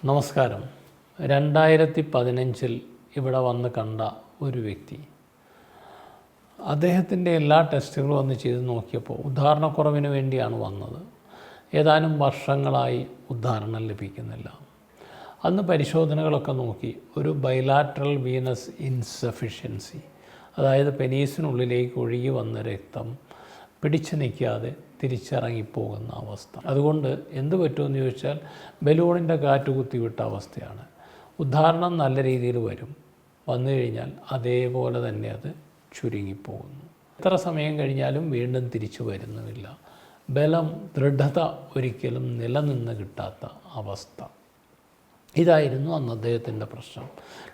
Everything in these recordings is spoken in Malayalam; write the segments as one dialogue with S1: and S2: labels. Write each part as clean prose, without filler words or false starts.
S1: നമസ്കാരം. 2015 ഇവിടെ വന്ന് കണ്ട ഒരു വ്യക്തി, അദ്ദേഹത്തിൻ്റെ എല്ലാ ടെസ്റ്റുകളും ഒന്ന് ചെയ്ത് നോക്കിയപ്പോൾ ഉദ്ധാരണക്കുറവിന് വേണ്ടിയാണ് വന്നത്. ഏതാനും വർഷങ്ങളായി ഉദ്ധാരണം ലഭിക്കുന്നില്ല. അന്ന് പരിശോധനകളൊക്കെ നോക്കി ഒരു ബൈലാറ്ററൽ വീനസ് ഇൻസഫിഷ്യൻസി, അതായത് പെനീസിനുള്ളിലേക്ക് ഒഴുകി വന്ന രക്തം പിടിച്ചു നിൽക്കാതെ തിരിച്ചിറങ്ങിപ്പോകുന്ന അവസ്ഥ. അതുകൊണ്ട് എന്ത് പറ്റുമെന്ന് ചോദിച്ചാൽ ബലൂണിൻ്റെ കാറ്റ് കുത്തിവിട്ട അവസ്ഥയാണ്. ഉദ്ധാരണം നല്ല രീതിയിൽ വന്നു കഴിഞ്ഞാൽ അതേപോലെ തന്നെ അത് ചുരുങ്ങിപ്പോകുന്നു. എത്ര സമയം കഴിഞ്ഞാലും വീണ്ടും തിരിച്ചു വരുന്നുമില്ല. ബലം, ദൃഢത ഒരിക്കലും നിലനിന്ന് കിട്ടാത്ത അവസ്ഥ. ഇതായിരുന്നു അന്ന് അദ്ദേഹത്തിൻ്റെ പ്രശ്നം.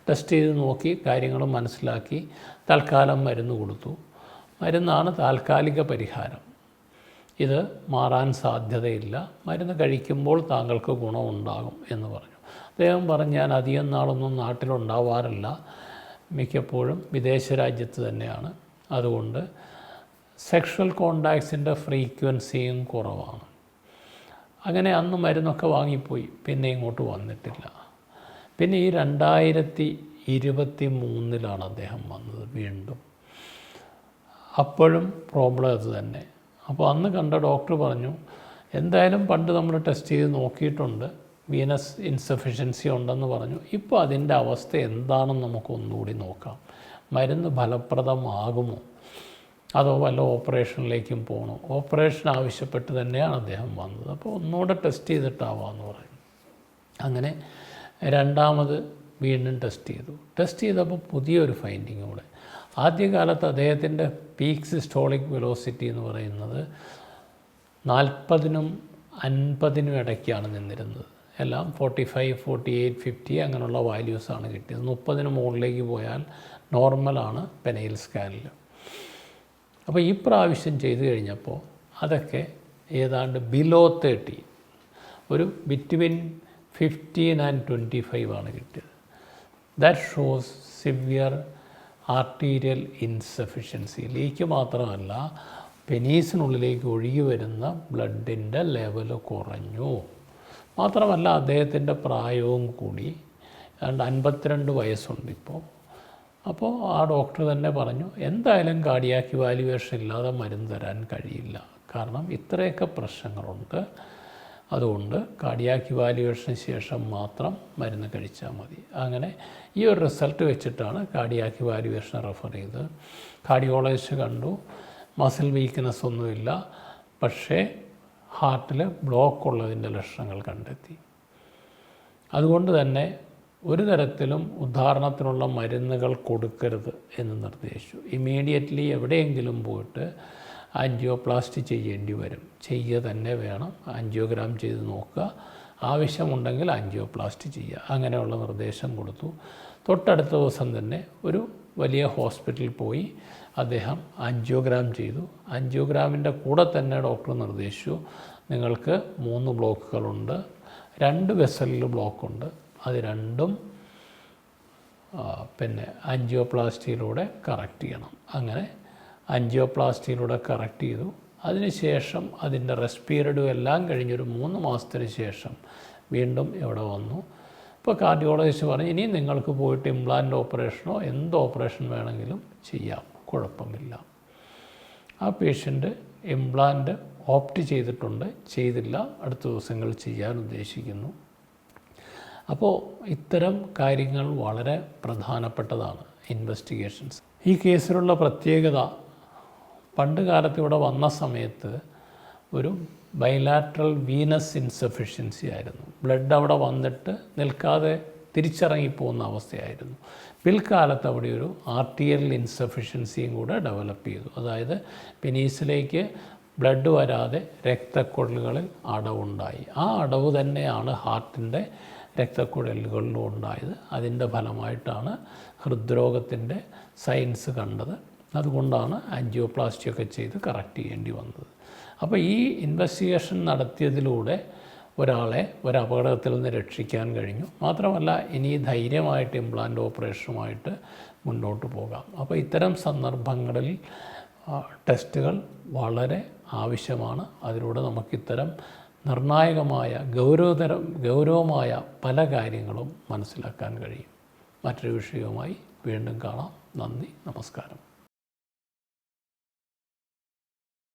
S1: ടെസ്റ്റ് ചെയ്ത് നോക്കി, കാര്യങ്ങൾ മനസ്സിലാക്കി, തൽക്കാലം മരുന്ന് കൊടുത്തു. മരുന്നാണ് താൽക്കാലിക പരിഹാരം. ഇത് മാറാൻ സാധ്യതയില്ല, മരുന്ന് കഴിക്കുമ്പോൾ താങ്കൾക്ക് ഗുണമുണ്ടാകും എന്ന് പറഞ്ഞു. അദ്ദേഹം പറഞ്ഞു, ഞാൻ അധികം നാളൊന്നും നാട്ടിലുണ്ടാവാറില്ല, മിക്കപ്പോഴും വിദേശ രാജ്യത്ത് തന്നെയാണ്. അതുകൊണ്ട് സെക്ഷൽ കോണ്ടാക്ട്സിൻ്റെ ഫ്രീക്വൻസിയും കുറവാണ്. അങ്ങനെ അന്ന് മരുന്നൊക്കെ വാങ്ങിപ്പോയി. പിന്നെ ഇങ്ങോട്ട് വന്നിട്ടില്ല. പിന്നെ ഈ 2023 അദ്ദേഹം വന്നത് വീണ്ടും. അപ്പോഴും പ്രോബ്ലം അത് തന്നെ. അപ്പോൾ അന്ന് കണ്ട ഡോക്ടർ പറഞ്ഞു, എന്തായാലും പണ്ട് നമ്മൾ ടെസ്റ്റ് ചെയ്ത് നോക്കിയിട്ടുണ്ട്, വീനസ് ഇൻസഫിഷ്യൻസി ഉണ്ടെന്ന് പറഞ്ഞു. ഇപ്പോൾ അതിൻ്റെ അവസ്ഥ എന്താണെന്ന് നമുക്ക് ഒന്നുകൂടി നോക്കാം. മരുന്ന് ഫലപ്രദമാകുമോ, അതോ വല്ല ഓപ്പറേഷനിലേക്കും പോകണോ? ഓപ്പറേഷൻ ആവശ്യപ്പെട്ട് തന്നെയാണ് അദ്ദേഹം വന്നത്. അപ്പോൾ ഒന്നുകൂടെ ടെസ്റ്റ് ചെയ്തിട്ടാവാമെന്ന് പറയും. അങ്ങനെ രണ്ടാമത് വീണ്ടും ടെസ്റ്റ് ചെയ്തപ്പോൾ പുതിയൊരു ഫൈൻഡിങ് കൂടെ. ആദ്യകാലത്ത് അദ്ദേഹത്തിൻ്റെ പീക്ക് സിസ്റ്റോളിക് വെലോസിറ്റി എന്ന് പറയുന്നത് 40നും 50നും ഇടയ്ക്കാണ് നിന്നിരുന്നത്. എല്ലാം 45, 48, 50 അങ്ങനെയുള്ള വാല്യൂസാണ് കിട്ടിയത്. 30ന് മുകളിലേക്ക് പോയാൽ നോർമലാണ് പെനൈൽ സ്കാനിൽ. അപ്പോൾ ഈ പ്രാവശ്യം ചെയ്തു കഴിഞ്ഞപ്പോൾ അതൊക്കെ ഏതാണ്ട് ബിലോ 30, ഒരു ബിറ്റ്വീൻ 15 and 25 ആണ് കിട്ടിയത്. That shows severe arterial insufficiency. Leak മാത്രമല്ല, പെനീസിനുള്ളിലേക്ക് ഒഴുകി വരുന്ന ബ്ലഡിൻ്റെ ലെവൽ കുറഞ്ഞു. മാത്രമല്ല അദ്ദേഹത്തിൻ്റെ പ്രായവും കൂടി, 52 വയസ്സുണ്ട് ഇപ്പോൾ. അപ്പോൾ ആ ഡോക്ടർ തന്നെ പറഞ്ഞു, എന്തായാലും കാർഡിയാക് ഇവാലുവേഷൻ ഇല്ലാതെ മരുന്ന് തരാൻ കഴിയില്ല, കാരണം ഇത്രയൊക്കെ പ്രശ്നങ്ങളുണ്ട്. അതുകൊണ്ട് കാർഡിയാക് ഇവാലുവേഷന് ശേഷം മാത്രം മരുന്ന് കഴിച്ചാൽ മതി. അങ്ങനെ ഈ ഒരു റിസൾട്ട് വെച്ചിട്ടാണ് കാർഡിയാക് ഇവാലുവേഷൻ റെഫർ ചെയ്ത്. കാർഡിയോളജിസ്റ്റ് കണ്ടു, മസിൽ വീക്ക്നെസ് ഒന്നുമില്ല, പക്ഷേ ഹാർട്ടിൽ ബ്ലോക്ക് ഉള്ളതിൻ്റെ ലക്ഷണങ്ങൾ കണ്ടെത്തി. അതുകൊണ്ട് തന്നെ ഒരു തരത്തിലും ഉദ്ധാരണത്തിനുള്ള മരുന്നുകൾ കൊടുക്കരുത് എന്ന് നിർദ്ദേശിച്ചു. ഇമ്മീഡിയറ്റ്ലി എവിടെയെങ്കിലും പോയിട്ട് ആൻജിയോപ്ലാസ്റ്റി ചെയ്യേണ്ടി വരും, ചെയ്യുക തന്നെ വേണം. ആൻജിയോഗ്രാം ചെയ്ത് നോക്കുക, ആവശ്യമുണ്ടെങ്കിൽ ആൻജിയോപ്ലാസ്റ്റി ചെയ്യുക, അങ്ങനെയുള്ള നിർദ്ദേശം കൊടുത്തു. തൊട്ടടുത്ത ദിവസം തന്നെ ഒരു വലിയ ഹോസ്പിറ്റലിൽ പോയി അദ്ദേഹം ആൻജിയോഗ്രാം ചെയ്തു. ആൻജിയോഗ്രാമിൻ്റെ കൂടെ തന്നെ ഡോക്ടർ നിർദ്ദേശിച്ചു, നിങ്ങൾക്ക് 3 ബ്ലോക്കുകളുണ്ട്, 2 വെസലിൽ ബ്ലോക്കുണ്ട്, അത് രണ്ടും ആൻജിയോപ്ലാസ്റ്റിയിലൂടെ കറക്റ്റ് ചെയ്യണം. അങ്ങനെ ആൻജിയോപ്ലാസ്റ്റിയിലൂടെ കറക്റ്റ് ചെയ്തു. അതിനുശേഷം അതിൻ്റെ റെസ്റ്റ് പീരീഡും എല്ലാം കഴിഞ്ഞൊരു 3 മാസത്തിന് ശേഷം വീണ്ടും ഇവിടെ വന്നു. ഇപ്പോൾ കാർഡിയോളജിസ്റ്റ് പറഞ്ഞു, ഇനി നിങ്ങൾക്ക് പോയിട്ട് ഇംപ്ലാൻ്റ് ഓപ്പറേഷനോ എന്ത് ഓപ്പറേഷൻ വേണമെങ്കിലും ചെയ്യാം, കുഴപ്പമില്ല. ആ പേഷ്യൻ്റ് ഇംപ്ലാൻ്റ് ഓപ്റ്റ് ചെയ്തില്ല, അടുത്ത ദിവസങ്ങൾ ചെയ്യാൻ ഉദ്ദേശിക്കുന്നു. അപ്പോൾ ഇത്തരം കാര്യങ്ങൾ വളരെ പ്രധാനപ്പെട്ടതാണ്, ഇൻവെസ്റ്റിഗേഷൻസ്. ഈ കേസിലുള്ള പ്രത്യേകത, പണ്ട് കാലത്ത് ഇവിടെ വന്ന സമയത്ത് ഒരു ബൈലാറ്ററൽ വീനസ് ഇൻസഫിഷ്യൻസി ആയിരുന്നു. ബ്ലഡ് അവിടെ വന്നിട്ട് നിൽക്കാതെ തിരിച്ചിറങ്ങിപ്പോകുന്ന അവസ്ഥയായിരുന്നു. പിൽക്കാലത്ത് അവിടെ ഒരു ആർട്ടീരിയൽ ഇൻസഫിഷ്യൻസിയും കൂടെ ഡെവലപ്പ് ചെയ്തു. അതായത് പെനീസിലേക്ക് ബ്ലഡ് വരാതെ രക്തക്കുഴലുകളിൽ അടവുണ്ടായി. ആ അടവ് തന്നെയാണ് ഹാർട്ടിൻ്റെ രക്തക്കുഴലുകളിലും ഉണ്ടായത്. അതിൻ്റെ ഫലമായിട്ടാണ് ഹൃദ്രോഗത്തിൻ്റെ സൈൻസ് കണ്ടത്. അതുകൊണ്ടാണ് ആൻജിയോപ്ലാസ്റ്റിയൊക്കെ ചെയ്ത് കറക്റ്റ് ചെയ്യേണ്ടി വന്നത്. അപ്പോൾ ഈ ഇൻവെസ്റ്റിഗേഷൻ നടത്തിയതിലൂടെ ഒരാളെ ഒരു അപകടത്തിൽ നിന്ന് രക്ഷിക്കാൻ കഴിഞ്ഞു. മാത്രമല്ല, ഇനി ധൈര്യമായിട്ട് ഇംപ്ലാൻ്റ് ഓപ്പറേഷനുമായിട്ട് മുന്നോട്ട് പോകാം. അപ്പോൾ ഇത്തരം സന്ദർഭങ്ങളിൽ ടെസ്റ്റുകൾ വളരെ ആവശ്യമാണ്. അതിലൂടെ നമുക്കിത്തരം നിർണായകമായ ഗൗരവമായ പല കാര്യങ്ങളും മനസ്സിലാക്കാൻ കഴിയും. മറ്റൊരു വിഷയവുമായി വീണ്ടും കാണാം. നന്ദി, നമസ്കാരം.